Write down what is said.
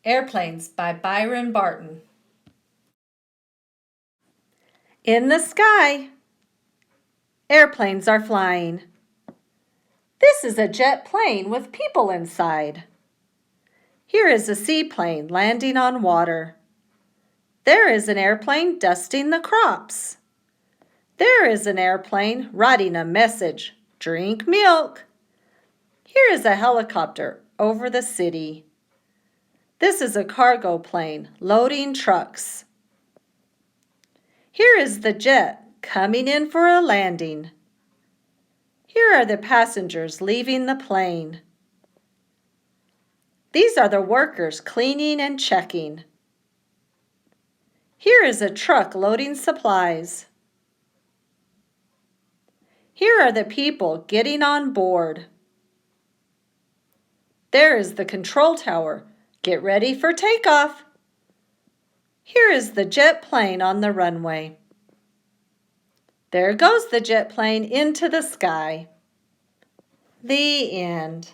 Airplanes by Byron Barton. In the sky, airplanes are flying. This is a jet plane with people inside. Here is a seaplane landing on water. There is an airplane dusting the crops. There is an airplane writing a message, "Drink milk." Here is a helicopter over the city. This is a cargo plane loading trucks. Here is the jet coming in for a landing. Here are the passengers leaving the plane. These are the workers cleaning and checking. Here is a truck loading supplies. Here are the people getting on board. There is the control tower. Get ready for takeoff. Here is the jet plane on the runway. There goes the jet plane into the sky. The end.